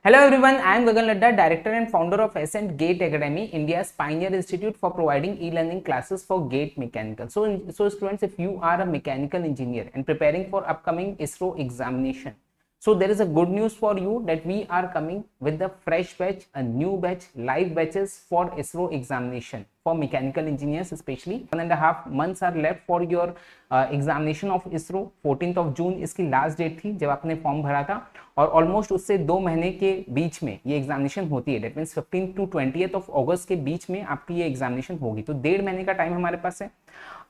Hello everyone, I am Gagan Ladda, Director and Founder of Ascent Gate Academy, India's pioneer institute for providing e-learning classes for gate mechanical. So students, if you are a mechanical engineer and preparing for upcoming ISRO examination, so there is a good news for you that we are coming with the fresh batch, a new batch, live batches for ISRO examination for mechanical engineers especially. 1.5 months are left for your examination of ISRO. 14th of जून इसकी last date थी जब आपने form भरा था और almost उससे 2 महीने के बीच में ये एग्जामिनेशन होती है। Date means 15 to 20th of August के बीच में आपकी ये एग्जामिनेशन होगी, तो 1.5 महीने का टाइम हमारे पास है।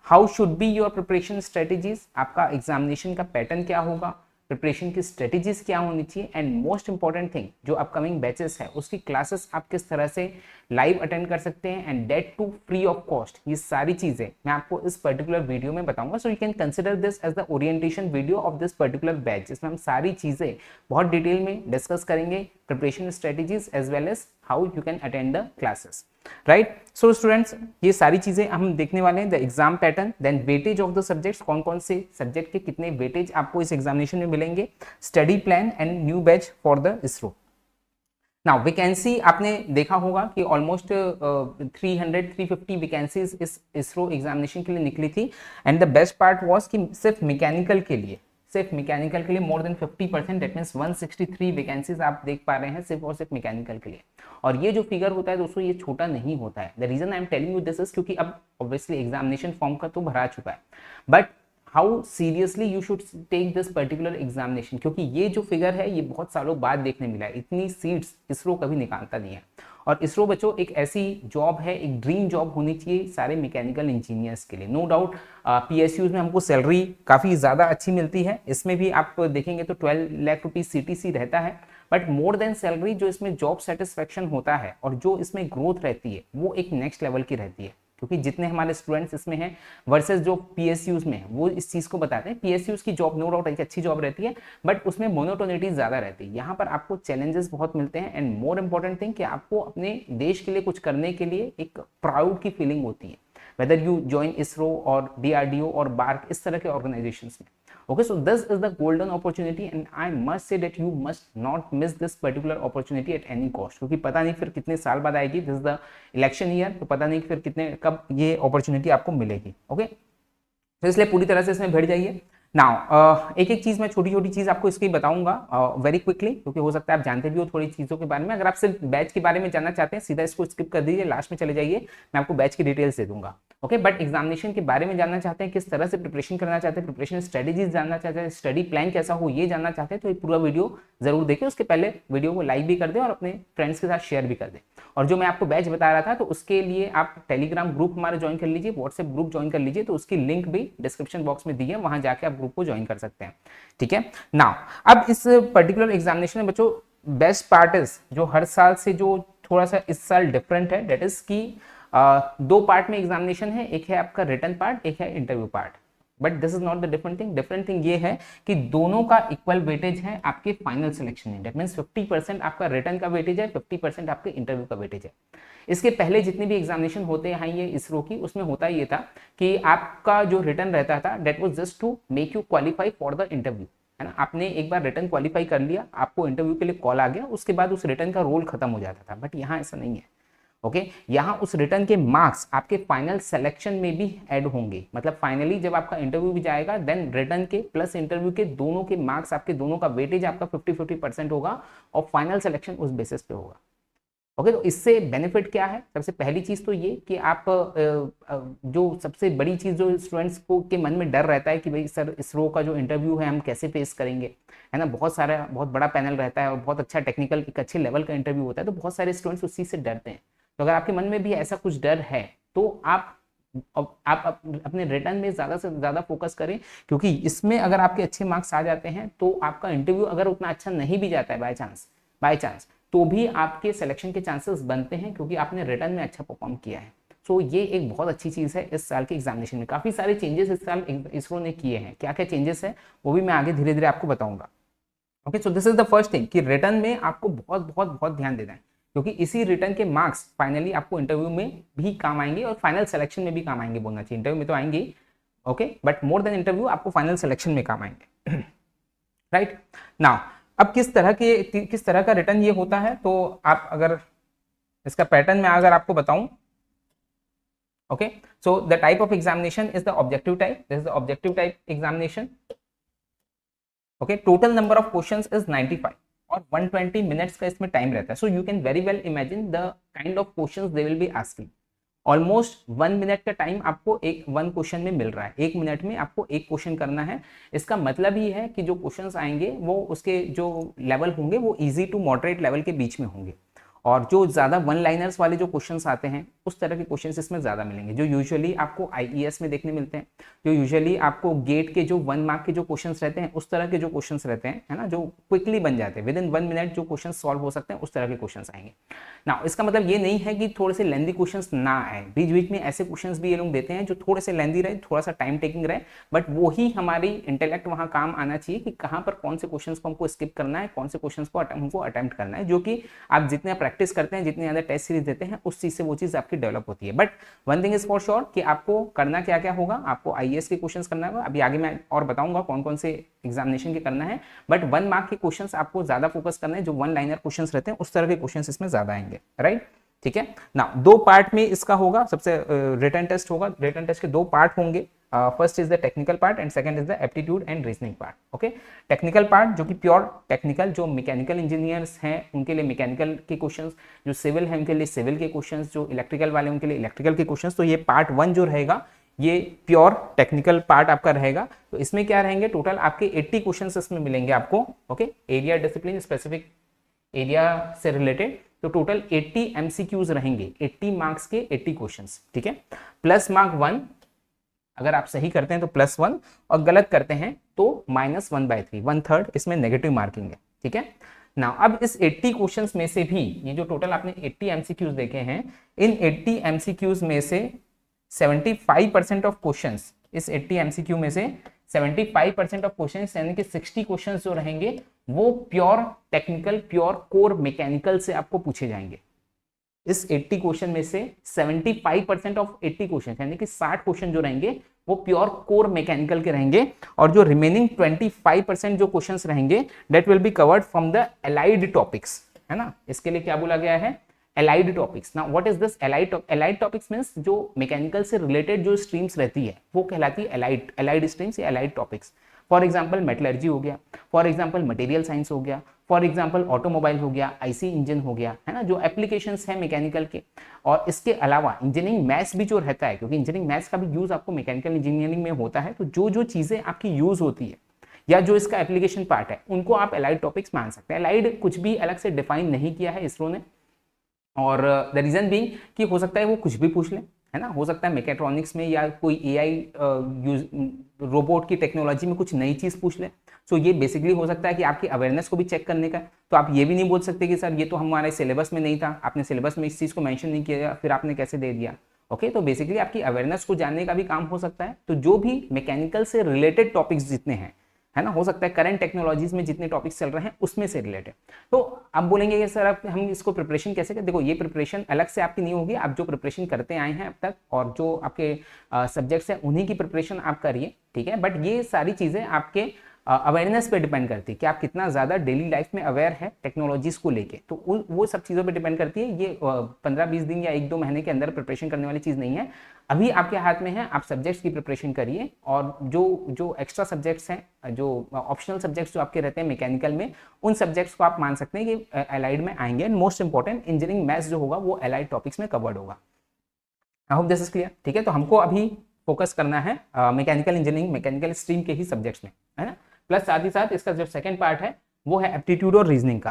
How should be your preparation strategies, आपका एग्जामिनेशन का पैटर्न क्या होगा, प्रिपरेशन की स्ट्रेटेजीज क्या होनी चाहिए, एंड मोस्ट इंपॉर्टेंट थिंग जो अपकमिंग बैचेस है उसकी क्लासेस आप किस तरह से लाइव अटेंड कर सकते हैं and that too free of cost. ये सारी चीजें मैं आपको इस पर्टिकुलर वीडियो में बताऊंगा। So you can consider this as the orientation video of this particular batch, जिसमें हम सारी चीजें बहुत डिटेल में डिस्कस करेंगे, preparation strategies as well as how you can attend the classes, right. So students, ये सारी चीजें हम देखने वाले हैं। The exam pattern, then weightage of the subjects, कौन कौन से सब्जेक्ट के कितने वेटेज आपको इस एग्जामिनेशन में मिलेंगे, study plan and new batch for the ISRO. Now vacancy आपने देखा होगा कि ऑलमोस्ट 300-350 वैकेंसीज इस इसरो एग्जामिनेशन के लिए निकली थी and the best part was कि सिर्फ मैकेनिकल के लिए more than 50%, that means 163 vacancies आप देख पा रहे हैं सिर्फ और सिर्फ मैकेनिकल के लिए। और ये जो फिगर होता है दोस्तों, ये छोटा नहीं होता है। The reason I am telling you this is क्योंकि अब ऑब्वियसली एग्जामिनेशन फॉर्म का तो भरा चुका है, but how seriously you should take this particular examination, क्योंकि ये जो फिगर है ये बहुत सालों बाद देखने मिला है। इतनी सीट्स इसरो कभी निकालता नहीं है। और इसरो बच्चों एक ऐसी जॉब है, एक ड्रीम जॉब होनी चाहिए सारे मैकेनिकल इंजीनियर्स के लिए। नो डाउट पीएसयूज में हमको सैलरी काफ़ी ज़्यादा अच्छी मिलती है, इसमें भी आप देखेंगे तो 12 लाख रुपीज़ सीटीसी रहता है, बट मोर देन सैलरी जो इसमें जॉब सेटिस्फेक्शन होता है और जो इसमें ग्रोथ रहती है वो एक नेक्स्ट लेवल की रहती है। क्योंकि जितने हमारे स्टूडेंट्स इसमें हैं वर्सेस जो पीएसयूज में है वो इस चीज़ को बताते हैं। पीएसयूज की जॉब नो डाउट एक अच्छी जॉब रहती है, बट उसमें मोनोटोनिटी ज़्यादा रहती है। यहाँ पर आपको चैलेंजेस बहुत मिलते हैं एंड मोर इंपॉर्टेंट थिंग कि आपको अपने देश के लिए कुछ करने के लिए एक प्राउड की फीलिंग होती है, वेदर यू ज्वाइन इसरो और डीआरडीओ और बार्क इस तरह के ऑर्गेनाइजेशंस में। Okay, so this is the golden opportunity and I must say that you must not miss this particular opportunity at any cost, क्योंकि पता नहीं फिर कितने साल बाद आएगी, this is the election year, तो पता नहीं फिर कितने कब ये opportunity आपको मिलेगी। ओके, तो इसलिए पूरी तरह से इसमें भिड़ जाइए। नाउ एक एक चीज मैं छोटी छोटी चीज आपको इसकी बताऊंगा वेरी क्विकली, क्योंकि हो सकता है आप जानते भी हो थोड़ी चीजों के बारे में। अगर आप सिर्फ बैच के बारे में जानना चाहते हैं सीधा इसको स्किप कर दीजिए, लास्ट में चले जाइए, मैं आपको बैच की डिटेल्स दे दूंगा। ओके, बट एग्जामिनेशन के बारे में जानना चाहते हैं, किस तरह से प्रिपरेशन करना चाहते हैं, प्रिपरेशन स्ट्रेटेजीज जानना चाहते हैं, स्टडी प्लान कैसा हो ये जानना चाहते हैं, तो ये पूरा वीडियो जरूर देखें। उसके पहले वीडियो को लाइक भी कर दें और अपने फ्रेंड्स के साथ शेयर भी कर दें। और जो मैं आपको बैच बता रहा था तो उसके लिए आप टेलीग्राम ग्रुप हमारा ज्वाइन कर लीजिए, व्हाट्सएप ग्रुप ज्वाइन कर लीजिए, तो उसकी लिंक भी डिस्क्रिप्शन बॉक्स में दी है, वहां जाके आप ग्रुप को ज्वाइन कर सकते हैं। ठीक है, नाउ अब इस पर्टिकुलर एग्जामिनेशन में बच्चों बेस्ट पार्ट इज जो हर साल से जो थोड़ा सा इस साल डिफरेंट है, दैट इज की 2 पार्ट में एग्जामिनेशन है, एक है आपका रिटन पार्ट, एक है interview part. But this is not the different thing ये है कि दोनों का इक्वल वेटेज है आपके फाइनल सिलेक्शन में। दैट मींस 50% आपका रिटन का वेटेज है, 50% आपके इंटरव्यू का वेटेज है। इसके पहले जितने भी एग्जामिनेशन होते हैं ये इसरो की, उसमें होता ये था कि आपका जो रिटन रहता था that was just to make you qualify for the interview, है ना। आपने एक बार रिटन क्वालिफाई कर लिया, आपको इंटरव्यू के लिए कॉल आ गया, उसके बाद उस रिटन का रोल खत्म हो जाता था। बट यहाँ ऐसा नहीं है। ओके, यहाँ उस रिटर्न के मार्क्स आपके फाइनल सिलेक्शन में भी ऐड होंगे। मतलब फाइनली जब आपका इंटरव्यू भी जाएगा देन रिटर्न के प्लस इंटरव्यू के दोनों के मार्क्स, आपके दोनों का वेटेज आपका 50-50% होगा और फाइनल सिलेक्शन उस बेसिस पे होगा। ओके, तो इससे बेनिफिट क्या है? सबसे पहली चीज तो ये कि आप जो सबसे बड़ी चीज जो स्टूडेंट्स को के मन में डर रहता है कि भाई सर इसरो का जो इंटरव्यू है हम कैसे फेस करेंगे, है ना। बहुत बड़ा पैनल रहता है और बहुत अच्छा टेक्निकल एक अच्छे लेवल का इंटरव्यू होता है, तो बहुत सारे स्टूडेंट्स उस चीज से डरते हैं। तो अगर आपके मन में भी ऐसा कुछ डर है तो आप अपने रिटर्न में ज़्यादा से ज़्यादा फोकस करें, क्योंकि इसमें अगर आपके अच्छे मार्क्स आ जाते हैं तो आपका इंटरव्यू अगर उतना अच्छा नहीं भी जाता है बाय चांस तो भी आपके सिलेक्शन के चांसेस बनते हैं, क्योंकि आपने रिटर्न में अच्छा परफॉर्म किया है। तो ये एक बहुत अच्छी चीज़ है इस साल के एग्जामिनेशन में। काफ़ी सारे चेंजेस इस साल इसरो ने किए हैं। क्या क्या चेंजेस है वो भी मैं आगे धीरे धीरे आपको बताऊंगा। Okay, so this is the first thing कि रिटर्न में आपको बहुत बहुत बहुत ध्यान देना है, क्योंकि इसी रिटर्न के मार्क्स फाइनली आपको इंटरव्यू में भी काम आएंगे और फाइनल सिलेक्शन में भी काम आएंगे बोलना चाहिए। इंटरव्यू में तो आएंगे, okay, but more than interview आपको फाइनल सिलेक्शन में काम आएंगे। राइट, नाउ अब किस तरह का रिटर्न ये होता है, तो आप अगर इसका पैटर्न में अगर आपको बताऊं, okay, so the type of examination is the objective type, this is the objective type examination, okay, total number of questions is 95 और 120 मिनट्स का इसमें टाइम रहता है, सो you can very well imagine the kind of questions they will be asking. Almost 1 minute का time आपको एक one question में मिल रहा है, 1 मिनट में आपको एक क्वेश्चन करना है। इसका मतलब ही है कि जो क्वेश्चंस आएंगे वो उसके जो लेवल होंगे वो इजी टू मॉडरेट लेवल के बीच में होंगे, और जो ज़्यादा वन लाइनर्स वाले जो क्वेश्चंस आते हैं उस तरह के क्वेश्चंस इसमें ज़्यादा मिलेंगे, जो यूजुअली आपको आईईएस में देखने मिलते हैं, जो यूजुअली आपको गेट के जो 1 मार्क के जो क्वेश्चंस रहते हैं उस तरह के जो क्वेश्चंस रहते हैं, है ना, जो क्विकली बन जाते हैं, विद इन 1 मिनट जो क्वेश्चन सॉल्व हो सकते हैं उस तरह के क्वेश्चंस आएंगे ना। इसका मतलब ये नहीं है कि थोड़े से लेंदी क्वेश्चंस ना आए, बीच बीच में ऐसे क्वेश्चंस भी ये लोग देते हैं जो थोड़े से लेंदी रहे, थोड़ा सा टाइम टेकिंग रहे, बट वो ही हमारी इंटेलेक्ट वहाँ काम आना चाहिए कि कहाँ पर कौन से क्वेश्चंस को हमको स्किप करना है, कौन से क्वेश्चंस को हमको अटेम्प्ट करना है, जो कि आप जितने प्रैक्टिस करते हैं, जितने ज़्यादा टेस्ट सीरीज देते हैं उस चीज़ से वो चीज़ आपकी डेवलप होती है। But one thing is for sure कि आपको करना क्या क्या होगा, आपको आईएएस के क्वेश्चंस करना होगा, अभी आगे मैं और बताऊंगा कौन कौन से एग्जामिनेशन के करना है, बट 1 मार्क के क्वेश्चंस आपको ज्यादा फोकस करना है, जो वन लाइनर क्वेश्चंस रहते हैं उस तरह के क्वेश्चंस इसमें ज्यादा आएंगे, राइट, ठीक है ना। 2 पार्ट में इसका होगा, सबसे रिटन टेस्ट होगा, रिटन टेस्ट के 2 पार्ट होंगे, first is the technical part and second is the aptitude and reasoning part, okay. Technical part जो कि प्योर टेक्निकल, जो मैकेनिकल इंजीनियर्स हैं उनके लिए मैकेनिकल के क्वेश्चंस, जो सिविल है उनके लिए सिविल के क्वेश्चंस, जो इलेक्ट्रिकल वाले उनके लिए इलेक्ट्रिकल के क्वेश्चंस, तो ये पार्ट 1 जो रहेगा ये प्योर टेक्निकल पार्ट आपका रहेगा। तो इसमें क्या रहेंगे, टोटल आपके 80 क्वेश्चंस इसमें मिलेंगे आपको, okay, area discipline specific area से रिलेटेड, तो टोटल 80 एमसीक्यूज रहेंगे, 80 मार्क्स के 80 क्वेश्चंस, ठीक है, प्लस मार्क 1, अगर आप सही करते हैं तो +1 और गलत करते हैं तो -1/3, 1/3 इसमें नेगेटिव मार्किंग है, ठीक है ना। अब इस 80 क्वेश्चंस में से भी ये जो टोटल आपने 80 एमसीक्यूज देखे हैं, इन 80 एमसीक्यूज में से 75% ऑफ क्वेश्चंस, इस 80 एमसीक्यू में से 75% ऑफ क्वेश्चंस यानी कि 60 क्वेश्चंस जो रहेंगे वो pure technical, pure core mechanical से आपको पूछे जाएंगे। इस 80 क्वेश्चन में से 75% ऑफ 80 क्वेश्चन यानी कि 60 क्वेश्चन जो रहेंगे वो प्योर कोर मैकेनिकल के रहेंगे, और जो रिमेनिंग 25% जो क्वेश्चंस रहेंगे that will be covered from the allied topics, है ना। इसके लिए क्या बोला गया है, allied topics. Now what is this allied topics means जो मैकेनिकल से रिलेटेड जो स्ट्रीम्स रहती है वो कहलाती है एलाइड स्ट्रीम्स या allied topics. For example metallurgy हो गया, फॉर एग्जांपल मटेरियल साइंस हो गया, फॉर एग्जांपल ऑटोमोबाइल हो गया, आईसी इंजन हो गया, है ना, जो एप्लीकेशंस है मैकेनिकल के। और इसके अलावा इंजीनियरिंग मैथ्स भी जो रहता है, क्योंकि इंजीनियरिंग मैथ्स का भी यूज आपको मैकेनिकल इंजीनियरिंग में होता है, तो जो जो चीजें आपकी यूज होती है या जो इसका एप्लीकेशन पार्ट है उनको आप एलाइड टॉपिक्स मान सकते हैं। एलाइड कुछ भी अलग से डिफाइन नहीं किया है इसरो ने, और द रीजन बीइंग कि हो सकता है वो कुछ भी पूछ ले, है ना, हो सकता है मैकेट्रॉनिक्स में या कोई एआई रोबोट की टेक्नोलॉजी में कुछ नई चीज पूछ ले। सो ये बेसिकली हो सकता है कि आपकी अवेयरनेस को भी चेक करने का, तो आप ये भी नहीं बोल सकते कि सर ये तो हमारे सिलेबस में नहीं था, आपने सिलेबस में इस चीज को मेंशन नहीं किया, फिर आपने कैसे दे दिया, ओके। तो बेसिकली आपकी अवेयरनेस को जानने का भी काम हो सकता है। तो जो भी मैकेनिकल से रिलेटेड टॉपिक्स जितने हैं, है ना, हो सकता है करंट टेक्नोलॉजीज में जितने टॉपिक्स चल रहे हैं उसमें से रिलेटेड। तो आप बोलेंगे कि सर आप हम इसको प्रिपरेशन कैसे करें, देखो ये प्रिपरेशन अलग से आपकी नहीं होगी, आप जो प्रिपरेशन करते आए हैं अब तक और जो आपके सब्जेक्ट्स हैं उन्हीं की प्रिपरेशन आप करिए, ठीक है। बट ये सारी चीजें आपके अवेयरनेस पे डिपेंड करती है कि आप कितना ज़्यादा डेली लाइफ में अवेयर है टेक्नोलॉजीज को लेके, तो वो सब चीज़ों पे डिपेंड करती है। ये 15-20 दिन या 1-2 महीने के अंदर प्रिपरेशन करने वाली चीज़ नहीं है, अभी आपके हाथ में है, आप सब्जेक्ट्स की प्रिपरेशन करिए। और जो एक्स्ट्रा सब्जेक्ट्स हैं, जो ऑप्शनल सब्जेक्ट्स जो आपके रहते हैं मैकेनिकल में, उन सब्जेक्ट्स को आप मान सकते हैं कि एलाइड में आएंगे। And most important engineering maths जो होगा वो एलाइड टॉपिक्स में कवर्ड होगा। I hope this is clear, ठीक है। तो हमको अभी फोकस करना है मैकेनिकल इंजीनियरिंग, मैकेनिकल स्ट्रीम के ही सब्जेक्ट्स में, है ना। प्लस साथ ही साथ इसका जो सेकंड पार्ट है वो है एप्टीट्यूड और रीजनिंग का।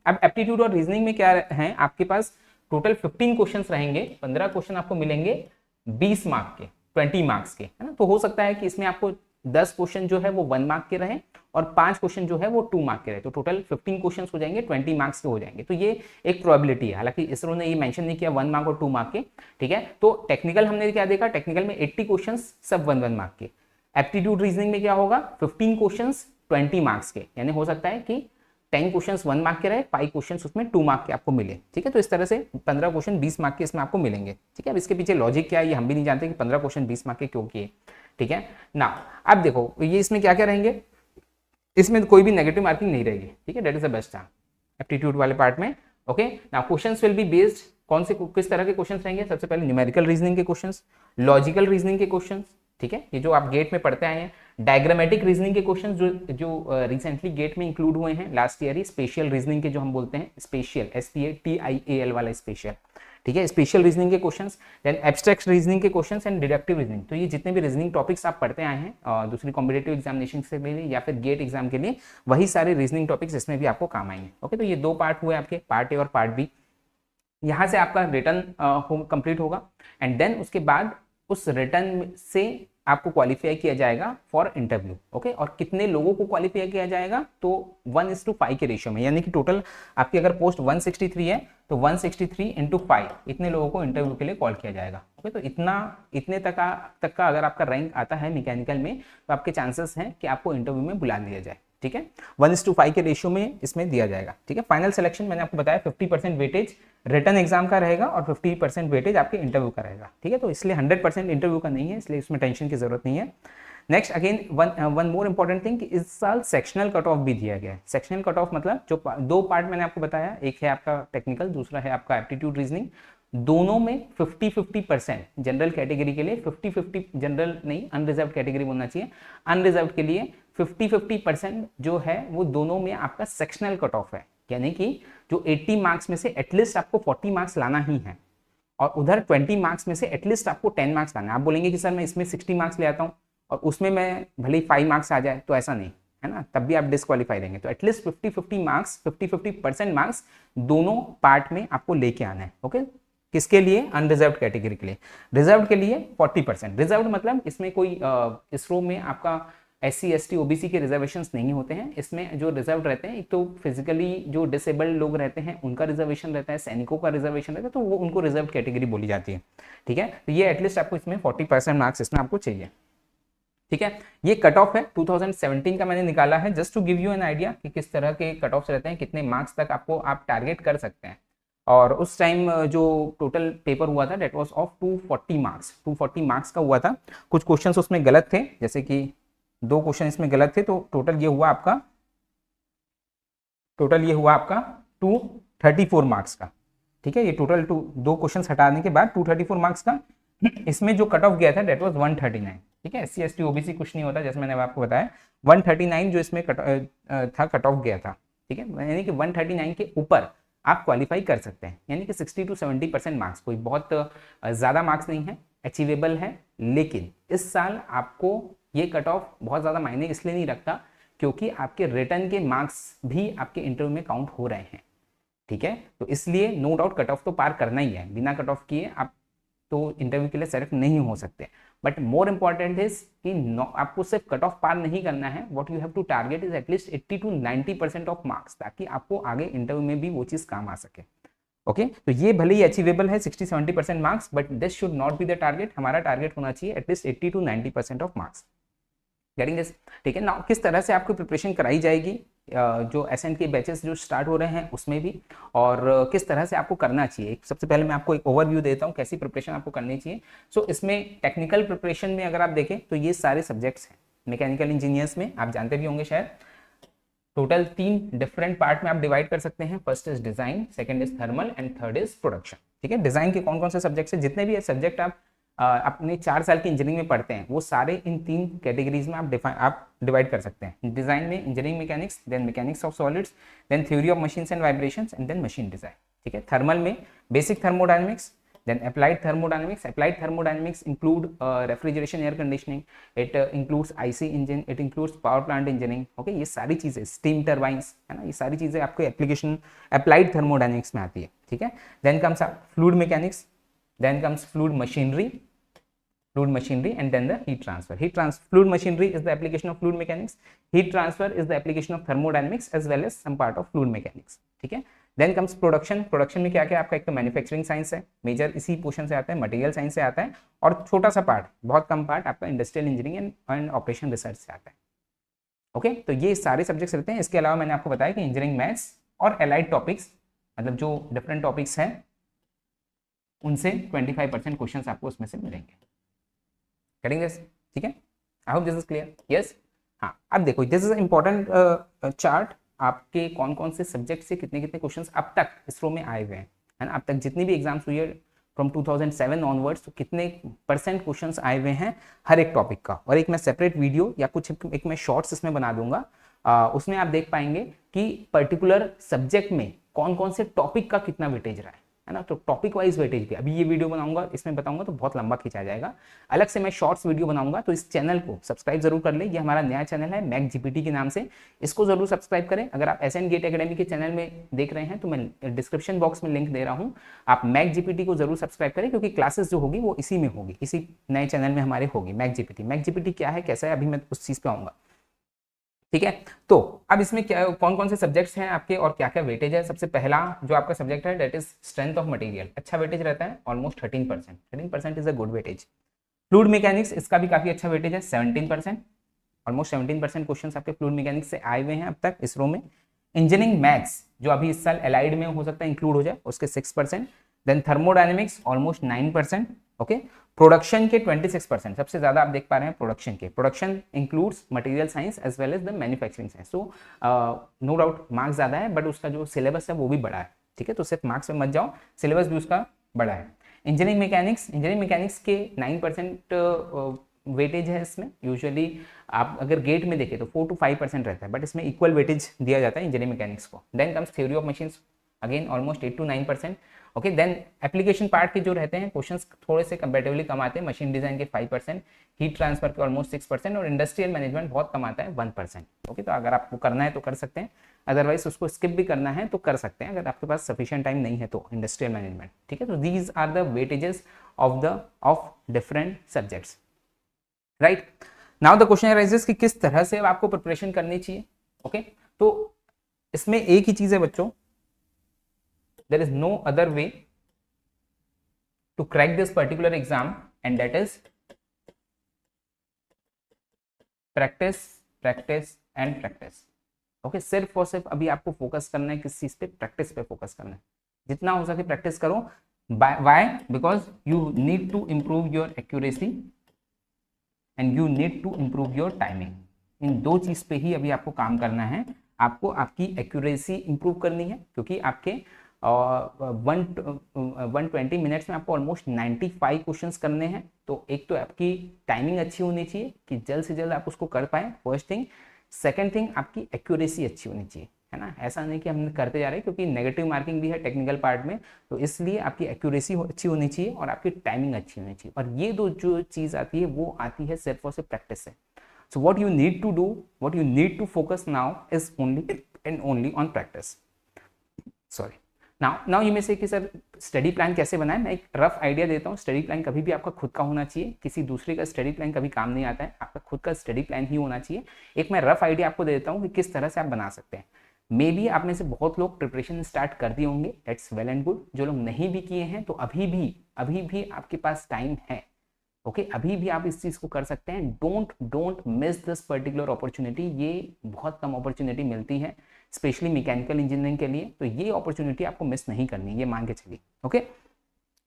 अब एप्टीट्यूड और रीजनिंग में क्या है, आपके पास टोटल 15 क्वेश्चंस रहेंगे, 15 क्वेश्चन आपको मिलेंगे 20 मार्क के, 20 मार्क्स के, है ना। तो हो सकता है कि इसमें आपको 10 क्वेश्चन जो है वो 1 मार्क के रहे और 5 क्वेश्चन जो है वो 2 मार्क के रहे, तो टोटल 15 क्वेश्चन हो जाएंगे, 20 मार्क्स के हो जाएंगे। तो ये एक प्रोबेबिलिटी है, हालांकि इसरो ने ये मेंशन नहीं किया 1 मार्क और 2 मार्क के, ठीक है। तो टेक्निकल हमने क्या देखा, टेक्निकल में 80 क्वेश्चन सब 1-1 मार्क के। एप्टीट्यूड रीजनिंग में क्या होगा, 15 क्वेश्चन 20 मार्क्स के, यानी हो सकता है कि 10 क्वेश्चंस 1 मार्क के रहे, 5 क्वेश्चंस उसमें 2 मार्क के आपको मिले, ठीक है। तो इस तरह से 15 क्वेश्चन 20 मार्क के इसमें आपको मिलेंगे, ठीक है। अब इसके पीछे लॉजिक क्या है ये हम भी नहीं जानते कि 15 क्वेश्चन 20 मार्क के क्यों किए, ठीक है ना। अब देखो ये इसमें क्या क्या रहेंगे, इसमें कोई भी नेगेटिव मार्किंग नहीं रहेगी, ठीक है, that is the best time aptitude वाले पार्ट में। Okay, now questions will be based, कौन से किस तरह के क्वेश्चंस रहेंगे, सबसे पहले न्यूमेरिकल रीजनिंग के क्वेश्चंस, लॉजिकल रीजनिंग के क्वेश्चंस, ठीक है, ये जो आप गेट में पढ़ते आए हैं, डायग्रामेटिक रीजनिंग के क्वेश्चंस जो रिसेंटली गेट में इंक्लूड हुए हैं लास्ट ईयर ही, स्पेशल रीजनिंग के जो हम बोलते हैं स्पेशल, SPATIAL वाला स्पेशल, ठीक है, स्पेशल रीजनिंग के क्वेश्चंस, देन एब्स्ट्रैक्ट रीजनिंग के क्वेश्चंस एंड डिडक्टिव रीजनिंग। तो ये जितने भी रीजनिंग टॉपिक्स आप पढ़ते आए हैं दूसरी कॉम्पिटेटिव एग्जामिनेशन से लिए या फिर गेट एग्जाम के लिए, वही सारे रीजनिंग टॉपिक्स इसमें भी आपको काम आएंगे। ओके, तो ये दो पार्ट हुए आपके, पार्ट ए और पार्ट बी। यहाँ से आपका रिटर्न कंप्लीट होगा एंड देन उसके बाद उस रिटर्न से आपको क्वालिफाई किया जाएगा फॉर इंटरव्यू। ओके, और कितने लोगों को क्वालिफाई किया जाएगा, तो 1:5 के रेशियो में, यानी कि टोटल आपकी अगर पोस्ट 163 है तो 163 × 5 इतने लोगों को इंटरव्यू के लिए कॉल किया जाएगा। ओके, तो इतने तक का अगर आपका रैंक आता है मैकेनिकल में तो आपके चांसेस हैं कि आपको इंटरव्यू में बुला लिया जाए, ठीक है, 1:5 के रेशियो में इसमें दिया जाएगा, ठीक है। फाइनल सिलेक्शन मैंने आपको बताया 50% वेटेज रिटर्न एग्जाम का रहेगा और 50% वेटेज आपके इंटरव्यू का रहेगा, ठीक है, तो इसलिए 100% इंटरव्यू का नहीं है, इसलिए इसमें टेंशन की जरूरत नहीं है। Next again one more important thing, इस साल सेक्शनल कट ऑफ भी दिया गया है। सेक्शनल कट ऑफ मतलब जो दो पार्ट मैंने आपको बताया, एक है आपका टेक्निकल, दूसरा है आपका एप्टीट्यूड रीजनिंग, दोनों में 50-50% जनरल कैटेगरी के लिए, 50-50 जनरल नहीं अनरिजर्व कैटेगरी बोलना चाहिए, अनरिजर्व के लिए 50-50% जो है वो दोनों में आपका सेक्शनल कट ऑफ है, यानी कि जो 80 मार्क्स में से एटलीस्ट आपको 40 मार्क्स लाना ही है और उधर 20 मार्क्स में से एटलीस्ट आपको 10 मार्क्स लाना है। आप बोलेंगे कि सर मैं इसमें 60 मार्क्स ले आता हूँ और उसमें मैं भले ही 5 मार्क्स आ जाए, तो ऐसा नहीं है ना, तब भी आप डिस्क्वालीफाई रहेंगे। तो एटलीस्ट 50-50 मार्क्स, 50-50% मार्क्स दोनों पार्ट में आपको लेके आना है। ओके, किसके लिए, अनरिजर्व कैटेगरी के लिए। रिजर्व के लिए 40%। रिजर्व मतलब इसमें कोई इस रो में आपका SC ST OBC के रिजर्वेशंस नहीं होते हैं, इसमें जो रिजर्व रहते हैं एक तो फिजिकली जो डिसेबल्ड लोग रहते हैं उनका रिजर्वेशन रहता है, सैनिकों का रिजर्वेशन रहता है, तो वो उनको रिजर्व कैटेगरी बोली जाती है, ठीक है। तो ये एटलीस्ट आपको इसमें 40% मार्क्स इसमें आपको चाहिए, ठीक है। ये कट ऑफ है 2017 का मैंने निकाला है, just to give you an idea कि किस तरह के कट ऑफ्स रहते हैं, कितने मार्क्स तक आपको आप टारगेट कर सकते हैं। और उस टाइम जो टोटल पेपर हुआ था that was of 240 marks, 240 marks का हुआ था। कुछ क्वेश्चंस उसमें गलत थे, जैसे कि 2 क्वेश्चन इसमें गलत थे, तो टोटल ये हुआ आपका 234 मार्क्स का, ठीक है। ये टोटल 2 क्वेश्चन हटाने के बाद 234 मार्क्स का इसमें जो कट ऑफ गया था डेट वाज 139, ठीक है। SC ST OBC कुछ नहीं होता, जैसे मैंने आपको बताया 139 जो इसमें कट ऑफ गया था, ठीक है, यानी कि 139 के ऊपर आप क्वालिफाई कर सकते हैं, यानी कि 60 to 70% मार्क्स, कोई बहुत ज़्यादा मार्क्स नहीं है, अचीवेबल है। लेकिन इस साल आपको ये कट ऑफ बहुत ज़्यादा मायने इसलिए नहीं रखता क्योंकि आपके रिटर्न के मार्क्स भी आपके इंटरव्यू में काउंट हो रहे हैं, ठीक है। तो इसलिए नो डाउट कट ऑफ तो पार करना ही है, बिना कट ऑफ किए आप तो इंटरव्यू के लिए सेलेक्ट नहीं हो सकते। बट मोर इंपॉर्टेंट इज कि आपको सिर्फ कट ऑफ पार नहीं करना है, what you have to target is at least 80 to 90% of marks, ताकि आपको आगे इंटरव्यू में भी वो चीज काम आ सके। ओके, तो ये भले ही अचीवेबल है 60-70% marks, but this should not be the target. हमारा टारगेट होना चाहिए at least 80 to 90% of marks. Getting this, ठीक है ना। किस तरह से आपको प्रिपरेशन कराई जाएगी, जो एसएन के बैचेस जो स्टार्ट हो रहे हैं उसमें भी, और किस तरह से आपको करना चाहिए। सबसे पहले मैं आपको एक ओवरव्यू देता हूँ कैसी प्रिपरेशन आपको करनी चाहिए। सो इसमें टेक्निकल प्रिपरेशन में अगर आप देखें तो ये सारे सब्जेक्ट्स हैं मैकेनिकल इंजीनियर्स में, आप जानते भी होंगे शायद। टोटल 3 डिफरेंट पार्ट में आप डिवाइड कर सकते हैं। First is design, second is thermal and third is production, ठीक है। डिजाइन के कौन कौन से सब्जेक्ट्स हैं, जितने भी सब्जेक्ट आप अपने 4 साल की इंजीनियरिंग में पढ़ते हैं वो सारे इन 3 कैटेगरीज में आप डिवाइड कर सकते हैं। डिजाइन में engineering mechanics, then mechanics of solids, then theory of machines and vibrations and then machine design, ठीक है। थर्मल में basic thermodynamics, then applied thermodynamics. Applied thermodynamics include refrigeration, air conditioning, it includes IC engine, it includes power plant engineering, okay। ये सारी चीजें, steam turbines, है ना, ये सारी चीजें आपको एप्लीकेशन applied thermodynamics में आती है, ठीक है। then comes fluid mechanics, then comes fluid machinery and then the heat transfer. Fluid machinery is the application of fluid mechanics, heat transfer is the application of thermodynamics as well as some part of fluid mechanics, ठीक है। Then comes production. Production में क्या क्या आपका, एक तो manufacturing science है, major इसी पोर्शन से आता है, मटेरियल साइंस से आता है, और छोटा सा पार्ट, बहुत कम पार्ट आपका industrial engineering and operation research से आता है, ओके। तो ये सारे सब्जेक्ट्स रहते हैं। इसके अलावा मैंने आपको बताया कि इंजीनियरिंग मैथ्स और एलाइड टॉपिक्स, मतलब जो डिफरेंट टॉपिक्स हैं उनसे 25% क्वेश्चन आपको उसमें से मिलेंगे। करेंगे, ठीक है। I hope this is clear. Yes, हाँ, अब देखो दिस इज इंपॉर्टेंट चार्ट, आपके कौन कौन से सब्जेक्ट से कितने कितने क्वेश्चंस अब तक इसरो में आए हुए हैं, है ना। अब तक जितनी भी एग्जाम्स हुई है फ्रॉम 2007 ऑनवर्ड्स, तो कितने परसेंट क्वेश्चंस आए हुए हैं हर एक टॉपिक का। और एक मैं सेपरेट वीडियो या कुछ एक मैं शॉर्ट्स इसमें बना दूंगा, उसमें आप देख पाएंगे कि पर्टिकुलर सब्जेक्ट में कौन कौन से टॉपिक का कितना वेटेज रहा है ना। तो टॉपिक वाइज वेटेज भी अभी ये वीडियो बनाऊंगा, इसमें बताऊंगा तो बहुत लंबा खिंचा जाएगा। अलग से मैं शॉर्ट्स वीडियो बनाऊंगा, तो इस चैनल को सब्सक्राइब जरूर कर ले। ये हमारा नया चैनल है मैक जीपीटी के नाम से, इसको जरूर सब्सक्राइब करें। अगर आप एसएन गेट एकेडमी के चैनल में देख रहे हैं तो मैं डिस्क्रिप्शन बॉक्स में लिंक दे रहा हूँ, आप मैक जीपीटी को जरूर सब्सक्राइब करें, क्योंकि क्लासेस जो होगी वो इसी में होगी, इसी नए चैनल में हमारे होगी मैक जीपीटी। मैक जीपीटी क्या है, कैसा है, अभी मैं उस चीज पे आऊंगा, ठीक है। तो अब इसमें क्या कौन कौन से सब्जेक्ट्स हैं आपके और क्या क्या वेटेज है। सबसे पहला जो आपका सब्जेक्ट है that is strength of material, अच्छा वेटेज रहता है almost 13%। 13% is a good weightage. Fluid mechanics, इसका भी काफी अच्छा वेटेज है 17%, ऑलमोस्ट 17% क्वेश्चन आपके फ्लूइड मैकेनिक्स से आए हुए हैं अब तक इसरो में। इंजीनियरिंग मैथ्स जो अभी इस साल एलाइड में हो सकता है इंक्लूड हो जाए, उसके 6%। Then thermodynamics almost 9%, okay. Production के 26%, सबसे ज्यादा आप देख पा रहे हैं प्रोडक्शन के। Production includes material science as well as the manufacturing science. So no doubt marks ज्यादा है, बट उसका जो सिलेबस है वो भी बड़ा है, ठीक है। तो सिर्फ मार्क्स में मत जाओ, सिलेबस भी उसका बड़ा है। इंजीनियरिंग मैकेनिक्स के 9% वेटेज है इसमें। यूजुअली आप अगर गेट में देखें तो 4 to 5% रहता है, बट इसमें इक्वल वेटेज दिया जाता है इंजीनियरिंग मैकेनिक्स को। Then comes theory of machines, again almost 8 to 9%, okay. Then application part के जो रहते हैं क्वेश्चंस थोड़े से कंपेरेटिवली कम आते हैं। मशीन डिजाइन के 5%, हीट ट्रांसफर के ऑलमोस्ट 6%, और इंडस्ट्रियल मैनेजमेंट बहुत कम आता है 1%, ओके। तो अगर आपको करना है तो कर सकते हैं, अदरवाइज उसको स्किप भी करना है तो कर सकते हैं अगर आपके पास सफिशिएंट टाइम नहीं है तो, इंडस्ट्रियल मैनेजमेंट, ठीक है। तो these are the weightages of different subjects, right. Now the question arises कि किस तरह से आपको प्रिपरेशन करनी चाहिए, ओके। तो इसमें एक ही चीज है बच्चों, there is no other way to crack this particular exam, and that is practice, practice and practice, okay. सिर्फ और सिर्फ अभी आपको फोकस करना है किस चीज पे, प्रैक्टिस पे फोकस करना है। जितना हो सके प्रैक्टिस करो। Why? Because you need to improve your accuracy and you need to improve your timing. इन दो चीज पे ही अभी आपको काम करना है। आपको आपकी एक्यूरेसी इंप्रूव करनी है, क्योंकि आपके 120 मिनट्स में आपको ऑलमोस्ट 95 क्वेश्चंस करने हैं। तो एक तो आपकी टाइमिंग अच्छी होनी चाहिए कि जल्द से जल्द आप उसको कर पाए, फर्स्ट थिंग। सेकेंड थिंग, आपकी एक्यूरेसी अच्छी होनी चाहिए, है ना। ऐसा नहीं कि हम करते जा रहे हैं, क्योंकि नेगेटिव मार्किंग भी है टेक्निकल पार्ट में, तो इसलिए आपकी एक्यूरेसी अच्छी होनी चाहिए और आपकी टाइमिंग अच्छी होनी चाहिए। और ये दो जो चीज़ आती है वो आती है सिर्फ और सिर्फ प्रैक्टिस से। So what you need to do, what you need to focus now is only and only on practice. Sorry, now you में से कि सर स्टडी प्लान कैसे बनाए, मैं एक रफ आइडिया देता हूँ। स्टडी प्लान कभी भी आपका खुद का होना चाहिए, किसी दूसरे का स्टडी प्लान कभी काम नहीं आता है, आपका खुद का स्टडी प्लान ही होना चाहिए। एक मैं रफ आइडिया आपको दे देता हूँ कि किस तरह से आप बना सकते हैं। मे बी आप में से बहुत लोग प्रिपरेशन स्टार्ट कर दिए होंगे, दैट्स वेल एंड गुड। जो लोग नहीं भी किए हैं तो अभी भी आपके पास टाइम है, ओके। अभी भी आप इस चीज को कर सकते हैं। Don't miss this particular opportunity. ये बहुत कम अपॉर्चुनिटी मिलती है स्पेशली मैकेनिकल इंजीनियरिंग के लिए, तो ये अपॉर्चुनिटी आपको मिस नहीं करनी, ये मान के चलिए, okay.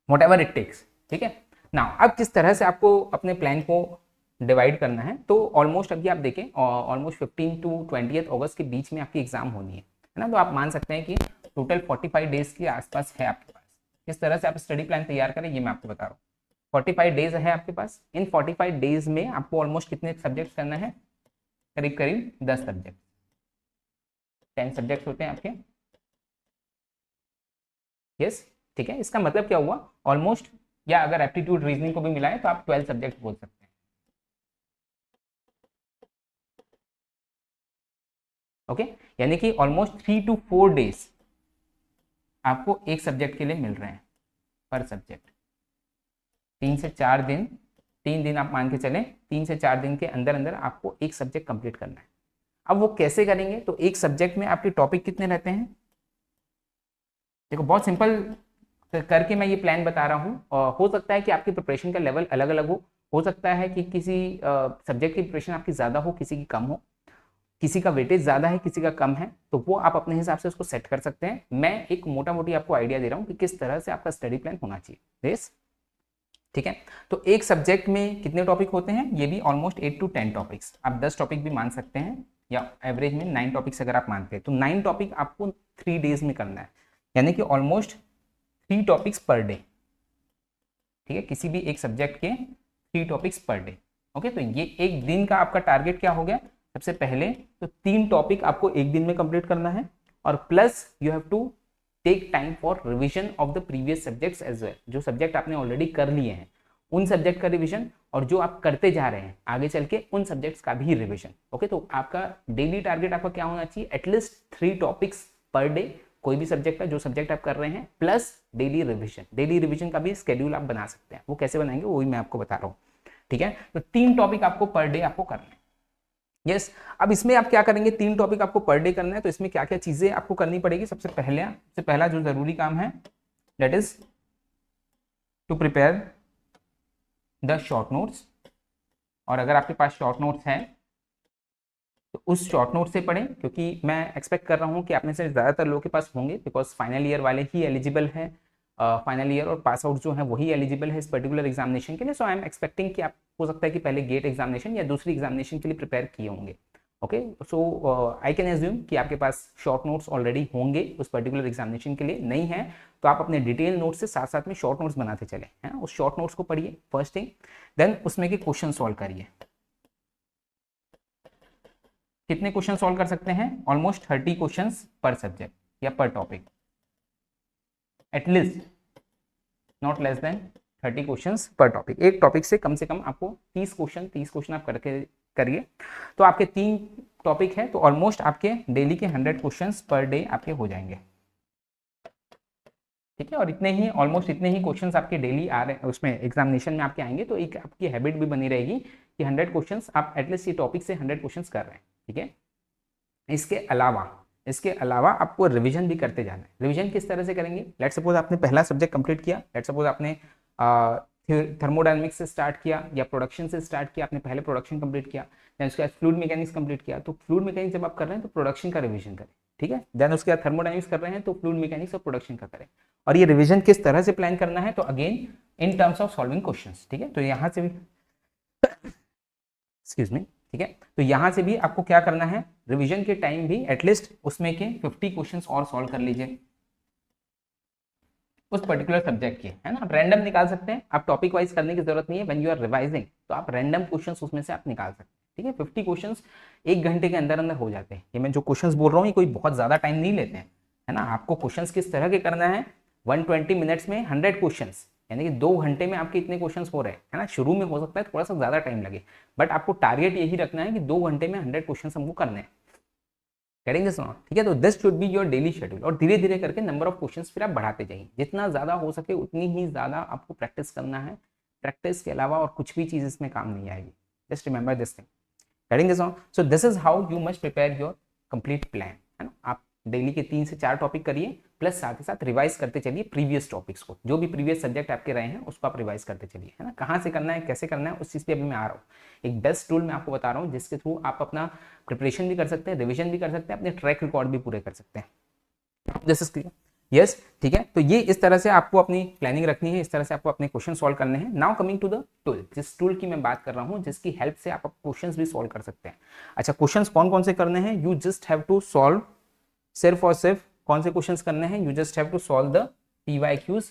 Whatever it takes, ठीक है। नाउ अब किस तरह से आपको अपने प्लान को डिवाइड करना है, तो ऑलमोस्ट अभी आप देखें ऑलमोस्ट 15 to 20 अगस्त के बीच में आपकी एग्जाम होनी है ना। तो आप मान सकते हैं कि टोटल 45 डेज के आसपास है आपके पास। किस तरह से आप स्टडी प्लान तैयार करें ये मैं आपको बता रहा हूँ। 45 डेज है आपके पास। इन 45 डेज में आपको ऑलमोस्ट कितने सब्जेक्ट करना है, करीब करीब 10 सब्जेक्ट, 10 सब्जेक्ट होते हैं आपके, यस, ठीक है। इसका मतलब क्या हुआ ऑलमोस्ट, या अगर एप्टीट्यूड रीजनिंग को भी मिलाएं तो आप 12 सब्जेक्ट बोल सकते हैं, ओके। यानी कि ऑलमोस्ट 3 to 4 डेज आपको एक सब्जेक्ट के लिए मिल रहे हैं पर सब्जेक्ट। 3 से 4 दिन, 3 दिन आप मान के चलें, 3 से 4 दिन के अंदर अंदर आपको एक सब्जेक्ट कंप्लीट करना है। अब वो कैसे करेंगे, तो एक सब्जेक्ट में आपके टॉपिक कितने रहते हैं, देखो बहुत सिंपल करके मैं ये प्लान बता रहा हूँ। और हो सकता है कि आपकी प्रिपरेशन का लेवल अलग अलग हो सकता है कि किसी सब्जेक्ट की प्रिपरेशन आपकी ज़्यादा हो, किसी की कम हो, किसी का वेटेज ज़्यादा है, किसी का कम है, तो वो आप अपने हिसाब से उसको सेट कर सकते हैं। मैं एक मोटा मोटी आपको आइडिया दे रहा हूँ कि किस तरह से आपका स्टडी प्लान होना चाहिए, ठीक है। तो एक सब्जेक्ट में कितने टॉपिक होते हैं, ये भी ऑलमोस्ट 8 to 10 टॉपिक्स, आप 10 टॉपिक भी मान सकते हैं, या एवरेज में 9 टॉपिक्स अगर आप मानते हैं तो 9 टॉपिक आपको 3 डेज में करना है, यानी कि ऑलमोस्ट 3 टॉपिक्स पर डे। ठीक है, किसी भी एक सब्जेक्ट के 3 टॉपिक्स पर डे। ओके, तो ये एक दिन का आपका टारगेट क्या हो गया, सबसे पहले तो 3 टॉपिक आपको एक दिन में कंप्लीट करना है, और plus you have to take time for revision of the previous subjects as well. जो सब्जेक्ट आपने ऑलरेडी कर लिए हैं उन सब्जेक्ट का रिवीजन, और जो आप करते जा रहे हैं आगे चल के उन सब्जेक्ट्स का भी रिवीजन। ओके, तो आपका डेली टारगेट आपका क्या होना चाहिए, एटलीस्ट 3 टॉपिक्स पर डे, कोई भी सब्जेक्ट का जो सब्जेक्ट आप कर रहे हैं, plus daily revision. Daily revision का भी स्केड्यूल आप बना सकते हैं, वो कैसे बनाएंगे वो भी मैं आपको बता रहा हूँ। ठीक है, तो 3 टॉपिक आपको पर डे आपको करना है। यस, अब इसमें आप क्या करेंगे, 3 टॉपिक आपको पर डे करना है, तो इसमें क्या क्या चीजें आपको करनी पड़ेगी। सबसे पहला जो जरूरी काम है that is to prepare the short notes. और अगर आपके पास शॉर्ट नोट्स हैं तो उस शॉर्ट नोट से पढ़ें, क्योंकि मैं एक्सपेक्ट कर रहा हूँ कि आप में से ज़्यादातर लोगों के पास होंगे, बिकॉज फाइनल ईयर वाले ही एलिजिबल हैं, फाइनल ईयर और पास आउट जो है वही एलिजिबल है इस पर्टिकुलर एग्जामिनेशन के लिए। सो आई एम एक्सपेक्टिंग कि आप हो सकता है कि पहले गेट एग्जामिनेशन या दूसरी एग्जामिनेशन के लिए प्रिपेयर किए होंगे। Okay, so I can assume कि आपके पास शॉर्ट नोट्स ऑलरेडी होंगे उस पर्टिकुलर एग्जामिनेशन के लिए। नहीं है तो आप अपने डिटेल नोट्स से साथ साथ में शॉर्ट नोट्स बनाते चले, है ना। उस शॉर्ट नोट्स को पढ़िए फर्स्ट थिंग, देन उसमें के क्वेश्चन सॉल्व करिए। कितने क्वेश्चन सॉल्व कर सकते हैं, ऑलमोस्ट 30 क्वेश्चन पर सब्जेक्ट या पर topic, at least not less than 30 question पर टॉपिक। एक टॉपिक से कम आपको 30 क्वेश्चन आप करके करिए, तो आपके 3 टॉपिक है तो ऑलमोस्ट आपके डेली के 100 क्वेश्चन पर डे आपके हो जाएंगे। ठीक है, और इतने ही ऑलमोस्ट इतने ही क्वेश्चंस आपके डेली आ रहे हैं उसमें एग्जामिनेशन में आपके आएंगे, तो एक आपकी हैबिट भी बनी रहेगी कि 100 क्वेश्चंस आप एटलीस्ट ये टॉपिक से 100 क्वेश्चंस कर रहे हैं। ठीक है, इसके अलावा आपको रिवीजन भी करते जाना है। रिवीजन किस तरह से करेंगे, लेट सपोज आपने पहला सब्जेक्ट कंप्लीट किया, लेट सपोज आपने थर्मोडायनेमिक्स से स्टार्ट किया या प्रोडक्शन से स्टार्ट किया, आपने पहले प्रोडक्शन कंप्लीट किया, देन उसके बाद फ्लूइड मैकेनिक्स कंप्लीट किया, तो फ्लूइड मैकेनिक्स जब आप कर रहे हैं तो प्रोडक्शन का रिवीजन करें। ठीक है, देन उसके बाद थर्मोडायनेमिक्स कर रहे हैं तो फ्लूइड मैकेनिक्स और प्रोडक्शन का करें। और ये रिवीजन किस तरह से प्लान करना है, तो again in terms of solving questions. ठीक है, तो यहाँ से भी एक्सक्यूज मी, ठीक है, तो यहाँ से भी आपको क्या करना है, रिवीजन के टाइम भी एटलीस्ट उसमें के 50 क्वेश्चंस और सॉल्व कर लीजिए उस पर्टिकुलर सब्जेक्ट के, है ना। आप रैंडम निकाल सकते हैं, आप टॉपिक वाइज करने की जरूरत नहीं है। व्हेन यू आर रिवाइजिंग तो आप रैंडम क्वेश्चंस उसमें से आप निकाल सकते हैं। ठीक है, 50 क्वेश्चंस 1 घंटे के अंदर अंदर हो जाते हैं। ये मैं जो क्वेश्चंस बोल रहा हूँ ये कोई बहुत ज्यादा टाइम नहीं लेते हैं, है ना। आपको क्वेश्चंस किस तरह के करना है, 120 मिनट्स में 100 क्वेश्चंस, यानी कि 2 घंटे में आपके इतने क्वेश्चंस हो रहे हैं, है ना। शुरू में हो सकता है थोड़ा सा ज्यादा टाइम लगे, बट आपको टारगेट यही रखना है कि 2 घंटे में 100 क्वेश्चंस हमको करने हैं, करेंगे सुनो। ठीक है, तो this should be your daily schedule, और धीरे धीरे करके नंबर ऑफ क्वेश्चंस फिर आप बढ़ाते जाइए, जितना ज्यादा हो सके उतनी ही ज्यादा आपको प्रैक्टिस करना है। प्रैक्टिस के अलावा और कुछ भी चीज इसमें काम नहीं आएगी, जस्ट रिमेंबर दिस थिंग, करेंगे सुनो। सो this is how you must prepare your complete plan, है ना। आप डेली के 3 से 4 टॉपिक करिए, प्लस साथ ही साथ रिवाइज करते चलिए प्रीवियस टॉपिक्स को, जो भी प्रीवियस सब्जेक्ट आपके रहे हैं उसको आप रिवाइज करते चलिए, है ना। कहाँ से करना है, कैसे करना है, उस चीज़ पे अभी मैं आ रहा हूँ। एक बेस्ट टूल मैं आपको बता रहा हूँ जिसके थ्रू आप अपना प्रिपरेशन भी कर सकते हैं, रिविजन भी कर सकते हैं, अपने ट्रैक रिकॉर्ड भी पूरे कर सकते हैं। दिस इज क्लियर, यस, ठीक है। तो ये इस तरह से आपको अपनी प्लानिंग रखनी है, इस तरह से आपको अपने क्वेश्चन सॉल्व करने हैं। Now coming to the tool, जिस टूल की मैं बात कर रहा हूँ जिसकी हेल्प से आप क्वेश्चंस भी सॉल्व कर सकते हैं। अच्छा, क्वेश्चंस कौन कौन से करने हैं, you just have to solve सिर्फ और सिर्फ कौन से क्वेश्चंस करने हैं, you just have to solve the PYQs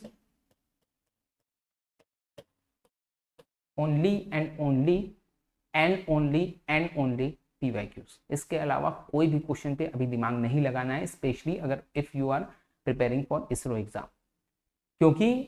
only and only PYQs। इसके अलावा कोई भी क्वेश्चन पे अभी दिमाग नहीं लगाना है, स्पेशली अगर if you are preparing for ISRO exam, क्योंकि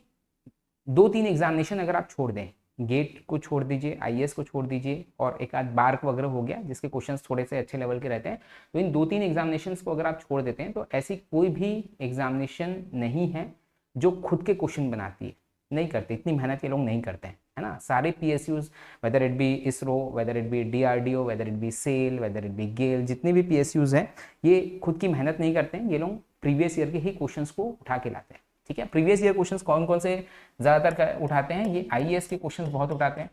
2-3 एग्जामिनेशन अगर आप छोड़ दें, गेट को छोड़ दीजिए, IAS को छोड़ दीजिए, और एक आध बार्क वगैरह हो गया जिसके क्वेश्चंस थोड़े से अच्छे लेवल के रहते हैं, तो इन 2-3 एग्जामिनेशंस को अगर आप छोड़ देते हैं तो ऐसी कोई भी एग्जामिनेशन नहीं है जो खुद के क्वेश्चन बनाती है, नहीं करते, इतनी मेहनत ये लोग नहीं करते हैं, है ना। सारे PSUs, whether it be ISRO, whether it be DRDO, whether it be SAIL, whether it be GAIL, जितने भी PSUs हैं ये खुद की मेहनत नहीं करते हैं, ये लोग प्रीवियस ईयर के ही क्वेश्चंस को उठा के लाते हैं। ठीक है, प्रीवियस ईयर क्वेश्चंस कौन कौन से ज्यादातर उठाते हैं, ये IAS के क्वेश्चंस बहुत उठाते हैं।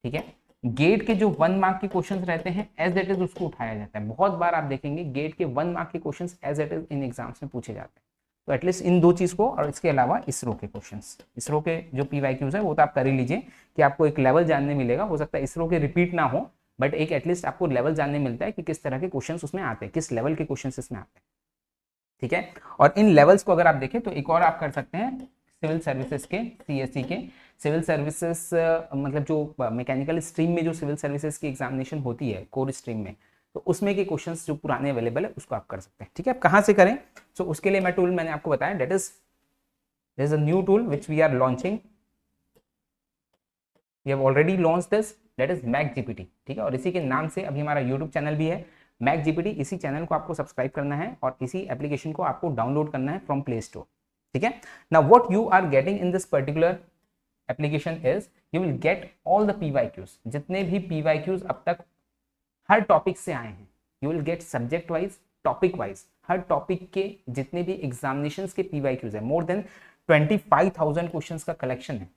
ठीक है, गेट के जो 1 मार्क के क्वेश्चंस रहते हैं एज इट इज उसको उठाया जाता है। बहुत बार आप देखेंगे गेट के 1 मार्क के questions as it is in exams में पूछे जाते हैं। तो एटलीस्ट इन 2 चीज़ को, और इसके अलावा इसरो के क्वेश्चंस, इसरो के जो PYQs है वो तो आप कर ही लीजिए कि आपको एक लेवल जानने मिलेगा। हो सकता है इसरो के रिपीट ना हो, बट एक एटलीस्ट आपको लेवल जानने मिलता है कि किस तरह के क्वेश्चंस उसमें आते हैं, किस लेवल के क्वेश्चंस इसमें आते हैं, ठीक है। और इन लेवल्स को अगर आप देखें तो एक और आप कर सकते हैं सिविल सर्विसेज के, CSE के सिविल सर्विसेज, मतलब जो मैकेनिकल स्ट्रीम में जो सिविल सर्विसेज की एग्जामिनेशन होती है कोर स्ट्रीम में, तो उसमें के क्वेश्चंस जो पुराने अवेलेबल है उसको आप कर सकते हैं, ठीक है। आप कहाँ से करें? सो उसके लिए मैं टूल मैंने आपको बताया, that is a new tool which we are launching, we have already launch this, that is Mech GPT, ठीक है। और इसी के नाम से अभी हमारा यूट्यूब चैनल भी है मैक जीपीटी। इसी चैनल को आपको सब्सक्राइब करना है और इसी एप्लीकेशन को आपको डाउनलोड करना है फ्रॉम प्ले स्टोर, ठीक है। Now what you are getting in this particular application is you will get all the PYQs, जितने भी PYQs अब तक हर टॉपिक से आए हैं, you will gate subject wise, topic wise, her topic के जितने भी एग्जामिनेशंस के PYQs है, मोर देन 25,000 क्वेश्चंस का कलेक्शन है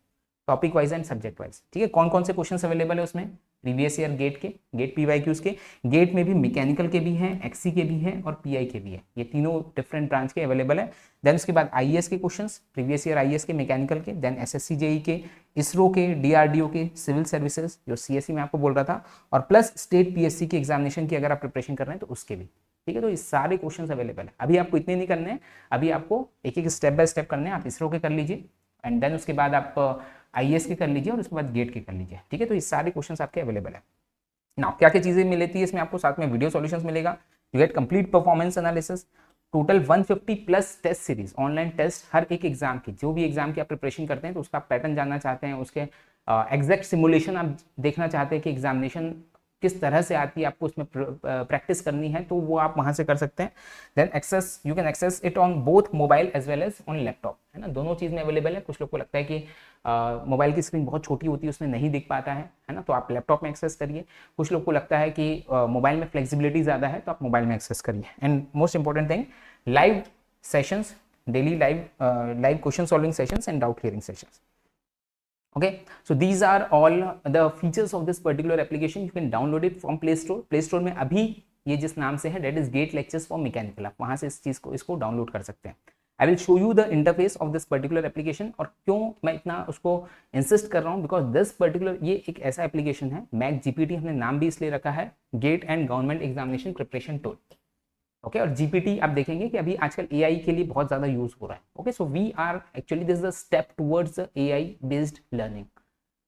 topic wise and subject wise, ठीक है। कौन कौन से क्वेश्चंस अवेलेबल है उसमें? प्रीवियस ईयर गेट के, गेट PYQs के, गेट में भी मैकेनिकल के भी हैं, XC के भी हैं और PI के भी है, ये तीनों डिफरेंट ब्रांच के अवेलेबल है। देन उसके बाद IAS के क्वेश्चंस, प्रीवियस ईयर IAS के मैकेनिकल के, देन SSC JE के, इसरो के, DRDO के, सिविल सर्विसेज जो CSE में आपको बोल रहा था, और प्लस स्टेट PSC की एग्जामिनेशन की अगर आप प्रिपरेशन कर रहे हैं तो उसके भी, ठीक है। तो ये सारे क्वेश्चंस अवेलेबल है। अभी आपको इतने नहीं करने हैं, अभी आपको एक एक स्टेप बाय स्टेप करने हैं। आप इसरो के कर लीजिए एंड देन उसके बाद आप IAS के कर लीजिए और उसके बाद गेट के कर लीजिए, ठीक है। तो ये सारे क्वेश्चंस आपके अवेलेबल है। नाउ क्या क्या चीजें मिलती है इसमें आपको? साथ में वीडियो सॉल्यूशंस मिलेगा, you get complete performance analysis, total 150 plus test series, online test हर एक एग्जाम की, जो भी एग्जाम की आप प्रिपरेशन करते हैं तो उसका पैटर्न जानना चाहते हैं, उसके एग्जैक्ट सिमुलेशन आप देखना चाहते हैं कि एग्जामिनेशन किस तरह से आती है, आपको उसमें प्रैक्टिस करनी है, तो वो आप वहां से कर सकते हैं। Then access, you can access it on both mobile as well as on laptop, है ना, दोनों चीज में अवेलेबल है। कुछ लोग को लगता है कि मोबाइल की स्क्रीन बहुत छोटी होती है, उसमें नहीं दिख पाता है ना, तो आप लैपटॉप में एक्सेस करिए। कुछ लोग को लगता है कि मोबाइल में फ्लेक्सिबिलिटी ज़्यादा है, तो आप मोबाइल में एक्सेस करिए। And most important thing, live sessions, daily live question solving sessions and doubt clearing sessions. Okay, so these are all the features of this particular application. You can download it from Play Store. Play Store में अभी ये जिस नाम से है, that is GATE Lectures for Mechanical, आप वहां से इस चीज को, इसको डाउनलोड कर सकते हैं। I will show you the interface of this particular application। और क्यों मैं इतना उसको इंसिस्ट कर रहा हूँ, बिकॉज दिस पर्टिकुलर ये एक ऐसा एप्लीकेशन है, मैक जीपीटी हमने नाम भी इसलिए रखा है, GATE and government examination preparation tool. Okay, और जीपीटी आप देखेंगे कि अभी आजकल एआई के लिए बहुत ज्यादा यूज हो रहा है। Okay, so we are actually this is the step towards AI based learning,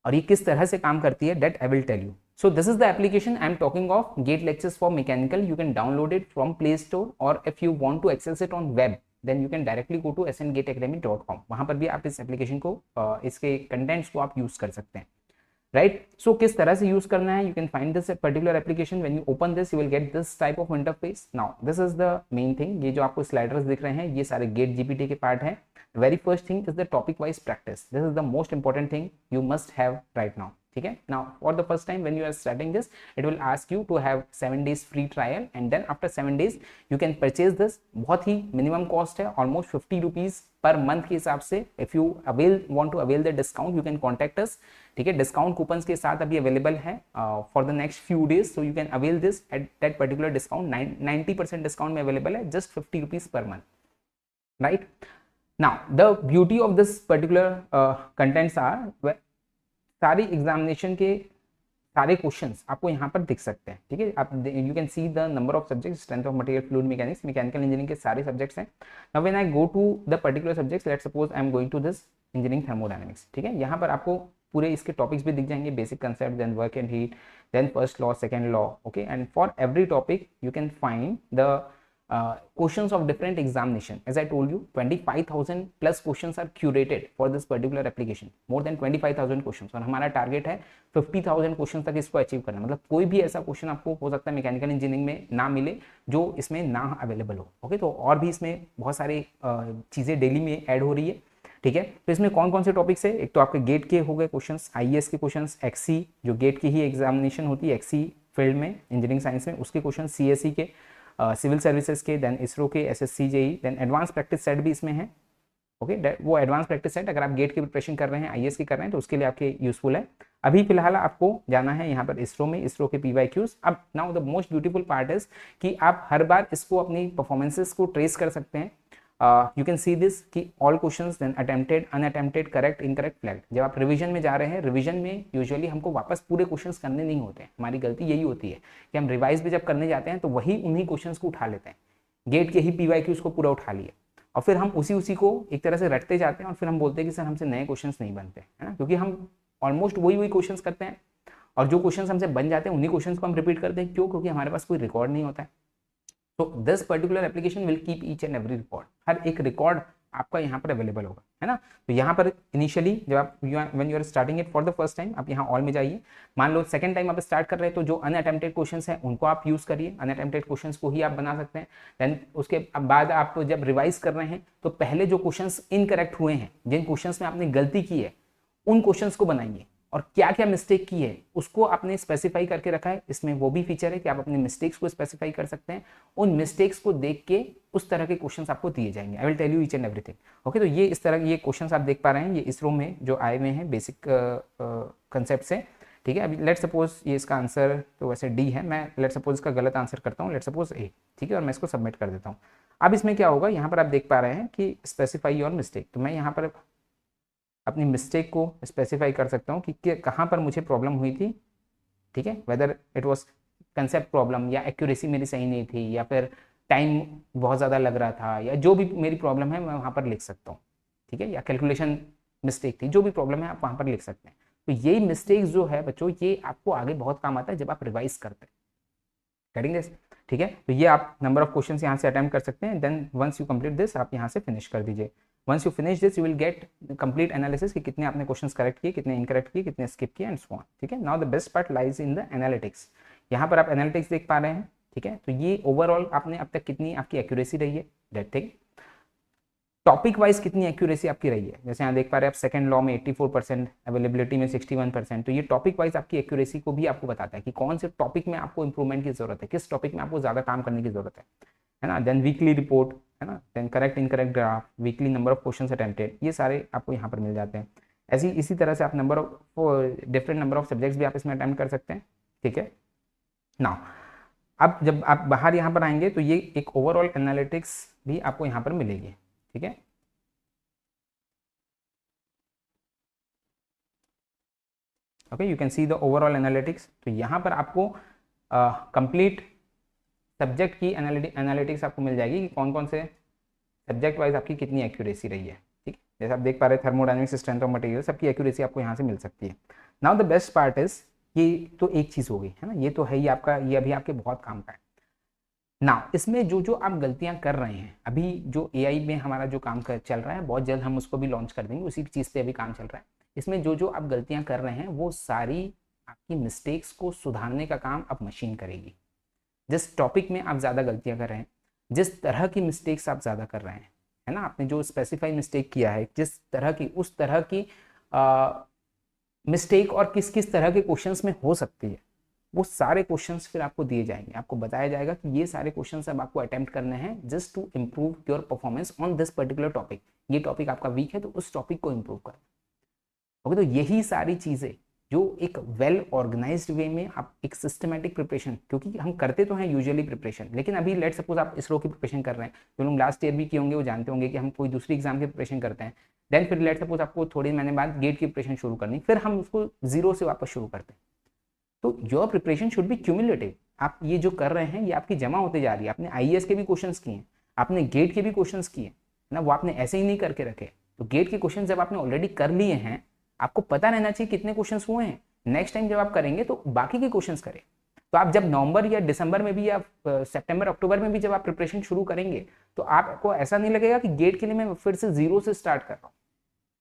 और ये किस तरह से काम करती है that I will tell you. So this is the application I am talking of, get lectures for mechanical. You can download it from Play Store, और if you want to access it on web then you can directly go to sngateacademy.com, वहां पर भी आप इस application को, इसके contents को आप यूज कर सकते हैं, राइट। सो किस तरह से यूज करना है, you can find this particular application, when you open this you will get this type of interface. Now this is the main thing, ये जो आपको स्लाइडर्स दिख रहे हैं ये सारे गेट जीपीटी के पार्ट हैं। Very first thing is the topic wise practice, this is the most important thing you must have right now, ठीक है। Now for the first time when you are starting this, it will ask you to have 7 days free trial, and then after 7 days you can purchase this. बहुत ही minimum cost है, almost 50 rupees per month के हिसाब से। If you want to avail the discount you can contact us, ठीक है। Discount coupons के साथ अभी अवेलेबल है for the next few days, so you can avail this at that particular discount. 90% discount में अवेलेबल है, just 50 rupees per month, right. Now the beauty of this particular contents are, सारी examination के सारे questions आपको यहाँ पर दिख सकते हैं, ठीक है। आप you can see the number of subjects, strength of material, fluid mechanics, mechanical engineering के सारे सब्जेक्ट्स हैं। Now when I go to the particular subjects, let's suppose I am going to this engineering thermodynamics, ठीक है। यहाँ पर आपको पूरे इसके टॉपिक्स भी दिख जाएंगे, basic concept, then work and heat, then first law, second law, okay. And for every topic you can find the questions of different examination. As I told you, 25,000 plus questions are curated for this particular application, more than 25,000 questions, और हमारा target है 50,000 question तक इसको achieve करना। मतलब कोई भी ऐसा क्वेश्चन आपको हो सकता है मैकेनिकल इंजीनियरिंग में ना मिले जो इसमें ना अवेलेबल हो, ओके। तो और भी इसमें बहुत सारी चीज़ें डेली में ऐड हो रही है, ठीक है। तो इसमें कौन कौन से टॉपिक्स है, एक तो आपके गेट के हो गए क्वेश्चंस, आईएएस के क्वेश्चंस, एक्सी जो गेट की ही एग्जामिनेशन होती है एक्सी फील्ड में इंजीनियरिंग साइंस में, उसके क्वेश्चन, सीएसई के, सिविल सर्विसेज के, देन इसरो के, SSC JE, then advance practice set भी इसमें है, ओके। वो एडवांस प्रैक्टिस सेट अगर आप गेट की प्रिपरेशन कर रहे हैं, आईएएस की कर रहे हैं, तो उसके लिए आपके यूजफुल है। अभी फिलहाल आपको जाना है यहाँ पर इसरो में, इसरो के PYQs। अब now the most beautiful part is कि आप हर बार इसको अपनी परफॉर्मेंसेस को ट्रेस कर सकते हैं, यू कैन सी दिस कि all questions then attempted, unattempted, correct, incorrect, flagged. जब आप रिवीजन में जा रहे हैं, रिवीजन में यूजुअली हमको वापस पूरे क्वेश्चंस करने नहीं होते हैं। हमारी गलती यही होती है कि हम रिवाइज भी जब करने जाते हैं तो वही उन्हीं क्वेश्चंस को उठा लेते हैं, गेट के ही PYQs को पूरा उठा लिया, और फिर हम उसी को एक तरह से रटते जाते हैं और फिर हम बोलते हैं कि सर हमसे नए क्वेश्चंस नहीं बनते, है ना, क्योंकि हम ऑलमोस्ट वही क्वेश्चंस करते हैं और जो क्वेश्चंस हमसे बन जाते हैं उन्हीं क्वेश्चंस को हम रिपीट करते हैं। क्यों? क्योंकि हमारे पास कोई रिकॉर्ड नहीं होता है। तो this particular application will keep each and every record, हर एक रिकॉर्ड आपका यहाँ पर अवेलेबल होगा, है ना। तो यहाँ पर इनिशियली जब आप when you are starting it for the first time, आप यहाँ ऑल में जाइए। मान लो सेकंड टाइम आप स्टार्ट कर रहे हैं तो जो अनअटेम्प्टेड क्वेश्चंस हैं उनको आप यूज करिए, अनअटेम्प्टेड क्वेश्चंस को ही आप बना सकते हैं। देन उसके बाद आप जब रिवाइज कर रहे हैं तो पहले जो क्वेश्चंस इनकरेक्ट हुए हैं, जिन क्वेश्चंस में आपने गलती की है, उन क्वेश्चंस को बनाइए और क्या क्या मिस्टेक की है उसको आपने स्पेसिफाई करके रखा है। इसमें वो भी फीचर है कि आप अपने मिस्टेक्स को स्पेसिफाई कर सकते हैं, उन मिस्टेक्स को देख के उस तरह के क्वेश्चंस आपको दिए जाएंगे। I will tell you each and everything. Okay, तो ये इस तरह ये क्वेश्चंस आप देख पा रहे हैं, ये इसरो में जो आए हुए हैं बेसिक कंसेप्ट से, ठीक है। अभी लेट सपोज ये इसका आंसर तो वैसे डी है, मैं लेट सपोज इसका गलत आंसर करता हूँ, लेट सपोज ए, ठीक है, और मैं इसको सबमिट कर देता हूँ। अब इसमें क्या होगा, यहाँ पर आप देख पा रहे हैं कि स्पेसिफाई योर मिस्टेक, तो मैं यहाँ पर अपनी मिस्टेक को स्पेसिफाई कर सकता हूँ कि कहाँ पर मुझे प्रॉब्लम हुई थी, ठीक है, whether it was concept problem या एक्यूरेसी मेरी सही नहीं थी या फिर टाइम बहुत ज़्यादा लग रहा था, या जो भी मेरी प्रॉब्लम है मैं वहाँ पर लिख सकता हूँ, ठीक है, या कैलकुलेशन मिस्टेक थी, जो भी प्रॉब्लम है आप वहाँ पर लिख सकते हैं। तो यही मिस्टेक्स जो है बच्चों, ये आपको आगे बहुत काम आता है जब आप रिवाइज करते हैं, गेटिंग दिस, ठीक है। तो ये आप नंबर ऑफ क्वेश्चंस यहाँ से अटेम्प्ट कर सकते हैं। Then once you complete this, आप यहाँ से फिनिश कर दीजिए। Once you finish this, you will get complete analysis कि कितने आपने क्वेश्चंस करेक्ट किए, कितने इनकरेक्ट किए, कितने स्किप किए एंड सो ऑन, ठीक है। Now the best part lies in the analytics. यहाँ पर आप एनालिटिक्स देख पा रहे हैं, ठीक है। तो ये ओवरऑल आपने अब तक कितनी आपकी एक्यूरेसी रही है, दैट थिंग। टॉपिक वाइज कितनी एक्यूरेसी आपकी रही है, जैसे यहाँ देख पा रहे हैं आप सेकंड लॉ में 84%, अवेलेबिलिटी में 61%। तो ये टॉपिक वाइज आपकी एक्यूरेसी को भी आपको बताता है कि कौन से टॉपिक में आपको इंप्रूवमेंट की जरूरत है, किस टॉपिक में आपको ज्यादा काम करने की जरूरत है ना। देन वीकली रिपोर्ट, है ना, then correct incorrect graph, weekly number of questions attempted, ये सारे आपको यहाँ पर मिल जाते हैं। ऐसी इसी तरह से आप number of different number of subjects भी आप इसमें अटेम्प्ट कर सकते हैं, ठीक है। नाउ अब जब आप बाहर यहाँ पर आएंगे तो ये एक ओवरऑल एनालिटिक्स भी आपको यहाँ पर मिलेगी, ठीक है। Okay, you can see the overall analytics. तो यहाँ पर आपको कंप्लीट सब्जेक्ट की एनालिटिक्स आपको मिल जाएगी कि कौन कौन से सब्जेक्ट वाइज आपकी कितनी एक्यूरेसी रही है, ठीक है। जैसे आप देख पा रहे हैं थर्मोडायनेमिक्स, स्ट्रेंथ ऑफ मटेरियल, सबकी एक्यूरेसी आपको यहाँ से मिल सकती है। Now the best part is, ये तो एक चीज़ हो गई है ना, ये तो है ही आपका, ये अभी आपके बहुत काम का है। नाउ इसमें जो जो आप गलतियां कर रहे हैं, अभी जो AI में हमारा जो काम चल रहा है, बहुत जल्द हम उसको भी लॉन्च कर देंगे, उसी चीज़ पे अभी काम चल रहा है। इसमें जो जो आप गलतियां कर रहे हैं वो सारी आपकी मिस्टेक्स को सुधारने का काम अब मशीन करेगी। जिस टॉपिक में आप ज़्यादा गलतियां कर रहे हैं, जिस तरह की मिस्टेक्स आप ज़्यादा कर रहे हैं, है ना, आपने जो स्पेसिफाई मिस्टेक किया है, जिस तरह की, उस तरह की मिस्टेक और किस किस तरह के क्वेश्चंस में हो सकती है, वो सारे क्वेश्चंस फिर आपको दिए जाएंगे। आपको बताया जाएगा कि ये सारे क्वेश्चंस अब आपको अटेम्प्ट करने हैं just to improve your performance on this particular topic. ये टॉपिक आपका वीक है तो उस टॉपिक को इम्प्रूव करना। ओके, तो यही सारी चीज़ें जो एक वेल ऑर्गेनाइज्ड वे में आप एक सिस्टमेटिक प्रिपरेशन, क्योंकि हम करते तो हैं यूजुअली प्रिपरेशन, लेकिन अभी लेट सपोज आप इसरो की प्रिपरेशन कर रहे हैं, जो लोग लास्ट ईयर भी किए होंगे वो जानते होंगे कि हम कोई दूसरी एग्जाम की प्रिपरेशन करते हैं, देन फिर लेट सपोज आपको थोड़े महीने बाद गेट की प्रिपरेशन शुरू करनी, फिर हम उसको जीरो से वापस शुरू करते हैं। तो your preparation should be cumulative. आप ये जो कर रहे हैं ये आपकी जमा होते जा रही है। आपने IAS के भी क्वेश्चंस किए हैं, आपने गेट के भी क्वेश्चंस किए ना, वो आपने ऐसे ही नहीं करके रखे। तो गेट के क्वेश्चन जब आपने ऑलरेडी कर लिए हैं, आपको पता रहना चाहिए कितने क्वेश्चंस हुए हैं। नेक्स्ट टाइम जब आप करेंगे तो बाकी के क्वेश्चंस करें। तो आप जब नवंबर या दिसंबर में भी या सितंबर अक्टूबर में भी जब आप प्रिपरेशन शुरू करेंगे तो आपको ऐसा नहीं लगेगा कि गेट के लिए मैं फिर से जीरो से स्टार्ट कर रहा हूँ।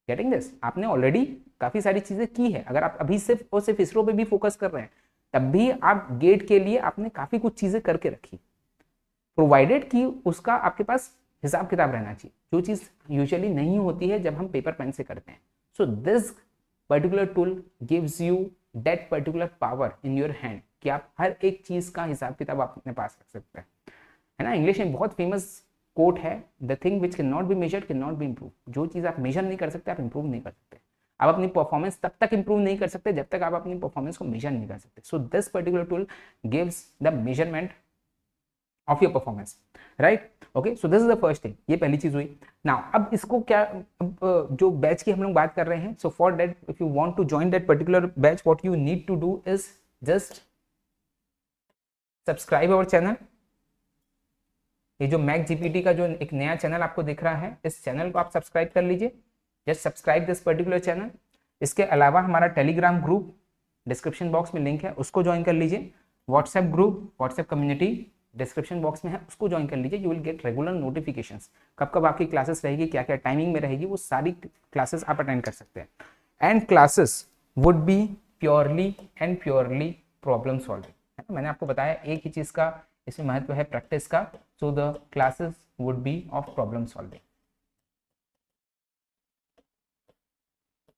गेटिंग दिस, आपने ऑलरेडी काफी सारी चीजें की है। अगर आप अभी सिर्फ और सिर्फ इसरो पे भी फोकस कर रहे हैं तब भी आप गेट के लिए आपने काफी कुछ चीजें करके रखी, प्रोवाइडेड कि उसका आपके पास हिसाब किताब रहना चाहिए, जो चीज यूजुअली नहीं होती है जब हम पेपर पेन से करते हैं। So this particular tool gives you that particular power in your hand कि आप हर एक चीज का हिसाब किताब आप अपने पास रख सकते हैं, है ना। इंग्लिश में बहुत फेमस कोट है, the thing which can not be measured can not be improve. जो चीज आप मेजर नहीं कर सकते आप इंप्रूव नहीं कर सकते। आप अपनी परफॉर्मेंस तब तक इंप्रूव नहीं कर सकते जब तक आप अपनी परफॉर्मेंस को मेजर नहीं कर सकते। So this particular tool gives the measurement of your performance, right. Okay, so this is the first thing, ये पहली चीज हुई। नाउ अब इसको क्या, जो बैच की हम लोग बात कर रहे हैं, so for that if you want to join that particular batch, what you need to do is just subscribe our channel. ये जो मैक जीपीटी का जो एक नया चैनल आपको दिख रहा है, इस चैनल को आप सब्सक्राइब कर लीजिए, just subscribe this particular channel. इसके अलावा हमारा टेलीग्राम ग्रुप डिस्क्रिप्शन बॉक्स में लिंक है, उसको ज्वाइन कर लीजिए। WhatsApp group, WhatsApp community description box में है, उसको ज्वाइन कर लीजिए। You will gate regular notifications, कब कब आपकी क्लासेस रहेगी, क्या क्या टाइमिंग में रहेगी, वो सारी क्लासेस आप अटेंड कर सकते हैं। And classes would be purely and purely problem solving. मैंने आपको बताया एक ही चीज का इसमें महत्व है, प्रैक्टिस का। So the classes would be of problem solving,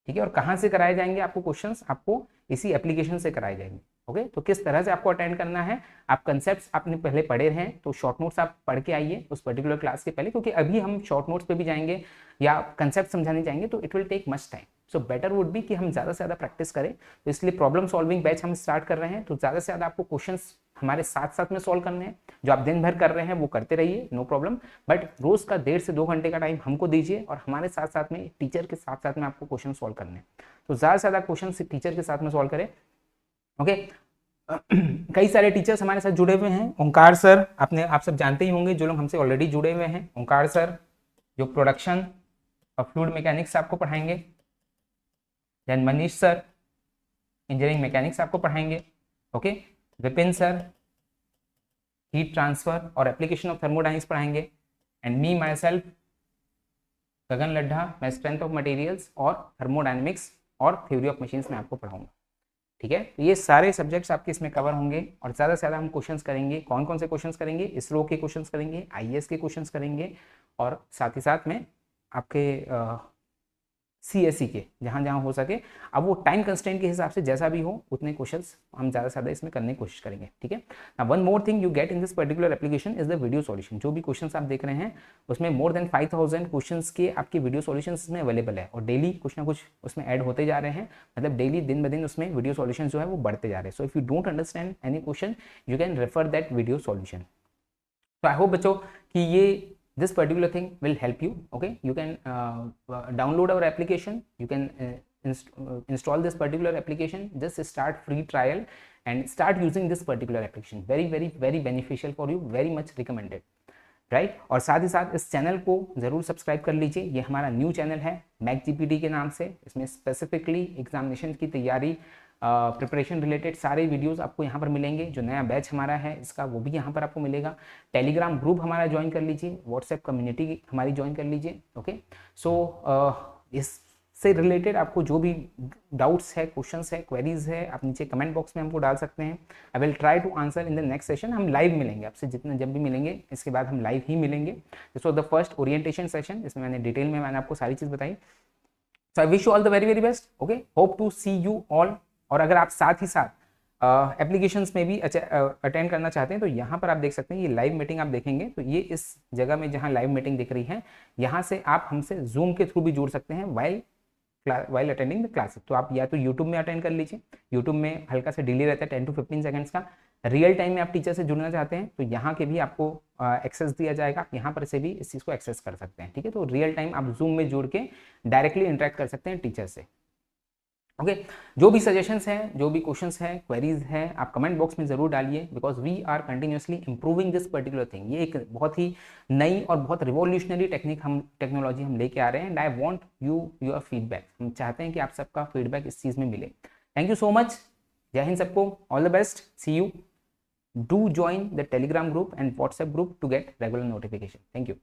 ठीक है। और कहाँ से कराए जाएंगे आपको क्वेश्चंस, आपको इसी एप्लीकेशन से कराए जाएंगे। ओके, तो किस तरह से आपको अटेंड करना है, आप कंसेप्ट्स आपने पहले पढ़े हैं तो शॉर्ट नोट्स आप पढ़ के आइए उस पर्टिकुलर क्लास के पहले, क्योंकि अभी हम शॉर्ट नोट्स पे भी जाएंगे या कंसेप्ट समझाने जाएंगे तो it will take much time. So better would be कि हम ज़्यादा से ज़्यादा प्रैक्टिस करें। तो इसलिए प्रॉब्लम सॉल्विंग बैच हम स्टार्ट कर रहे हैं, तो ज़्यादा से ज़्यादा आपको क्वेश्चंस हमारे साथ साथ में सॉल्व करने हैं। जो आप दिन भर कर रहे हैं वो करते रहिए, नो प्रॉब्लम, बट रोज का 1.5 से 2 घंटे का टाइम हमको दीजिए और हमारे साथ साथ में टीचर के साथ साथ में आपको क्वेश्चन सॉल्व करने हैं। तो ज़्यादा से ज़्यादा क्वेश्चन टीचर के साथ में सॉल्व करें। ओके, कई सारे टीचर्स हमारे साथ जुड़े हुए हैं। ओंकार सर, आप सब जानते ही होंगे जो लोग हमसे ऑलरेडी जुड़े हुए हैं। ओंकार सर जो प्रोडक्शन और फ्लूइड मैकेनिक्स आपको पढ़ाएंगे। Then Manish sir engineering mechanics आपको पढ़ाएंगे। Okay, Vipin sir heat transfer और एप्लीकेशन ऑफ थर्मोडाइनमिक्स पढ़ाएंगे। And me myself Gagan Laddha, मैं स्ट्रेंथ ऑफ मटेरियल्स और थर्मोडाइनमिक्स और थ्योरी ऑफ मशीन्स में आपको पढ़ाऊंगा, ठीक है। तो ये सारे सब्जेक्ट्स आपके इसमें कवर होंगे और ज़्यादा से ज़्यादा हम क्वेश्चंस करेंगे। कौन कौन से क्वेश्चंस करेंगे, इसरो के क्वेश्चंस करेंगे, आईएएस के क्वेश्चंस करेंगे और साथ ही साथ में आपके सीएससी के जहाँ जहाँ हो सके। अब वो टाइम कंस्टेंट के हिसाब से जैसा भी हो उतने क्वेश्चंस हम ज़्यादा से ज़्यादा इसमें करने की कोशिश करेंगे, ठीक है। One more thing you get in this particular application is the video solution. जो भी क्वेश्चंस आप देख रहे हैं उसमें मोर देन 5000 क्वेश्चंस के आपके वीडियो सॉल्यूशंस इसमें अवेलेबल है और डेली कुछ ना कुछ उसमें ऐड होते जा रहे हैं, मतलब डेली दिन ब दिन उसमें वीडियो सॉल्यूशन जो है वो बढ़ते जा रहे हैं। So if you don't understand any question you can refer that video solution. तो आई होप बच्चों कि ये this particular thing will help you. Okay, you can download our application, you can install this particular application, just start free trial and start using this particular application. Very beneficial for you, very much recommended, right? और साथ ही साथ इस channel को जरूर subscribe कर लीजिए। ये हमारा न्यू चैनल है मैक जीपीटी के नाम से। इसमें स्पेसिफिकली एग्जामिनेशन की तैयारी, प्रिपरेशन रिलेटेड सारे वीडियोस आपको यहाँ पर मिलेंगे। जो नया बैच हमारा है इसका वो भी यहाँ पर आपको मिलेगा। टेलीग्राम ग्रुप हमारा ज्वाइन कर लीजिए, व्हाट्सएप कम्युनिटी हमारी ज्वाइन कर लीजिए। ओके, सो इससे रिलेटेड आपको जो भी डाउट्स है, क्वेश्चंस है, क्वेरीज है, आप नीचे कमेंट बॉक्स में हमको डाल सकते हैं। I will try to answer in the next session. हम लाइव मिलेंगे आपसे, जितना जब भी मिलेंगे इसके बाद हम लाइव ही मिलेंगे। This was the first orientation session, इसमें मैंने डिटेल में आपको सारी चीज़ बताई। So I wish you all the very best. Okay, hope to see you all. और अगर आप साथ ही साथ एप्लीकेशंस में भी अटेंड करना चाहते हैं तो यहाँ पर आप देख सकते हैं, ये लाइव मीटिंग आप देखेंगे तो ये इस जगह में जहाँ लाइव मीटिंग दिख रही है यहाँ से आप हमसे जूम के थ्रू भी जुड़ सकते हैं वाइल अटेंडिंग द क्लासेस। तो आप या तो यूट्यूब में अटेंड कर लीजिए, यूट्यूब में हल्का सा डिले रहता है 10 to 15 सेकंड्स का। रियल टाइम में आप टीचर से जुड़ना चाहते हैं तो यहाँ के भी आपको एक्सेस दिया जाएगा, आप यहाँ पर से भी इस चीज़ को एक्सेस कर सकते हैं, ठीक है। तो रियल टाइम आप जूम में जुड़ के डायरेक्टली इंटरेक्ट कर सकते हैं टीचर से। ओके, जो भी सजेशंस हैं, जो भी क्वेश्चंस हैं, क्वेरीज हैं, आप कमेंट बॉक्स में जरूर डालिए, because we are continuously improving this particular thing. ये एक बहुत ही नई और बहुत रिवॉल्यूशनरी टेक्नोलॉजी हम लेके आ रहे हैं and I want your feedback. हम चाहते हैं कि आप सबका फीडबैक इस चीज़ में मिले। थैंक यू सो मच, जय हिंद सबको, all the best, see you. Do join the Telegram group and WhatsApp group to get regular notification. Thank you.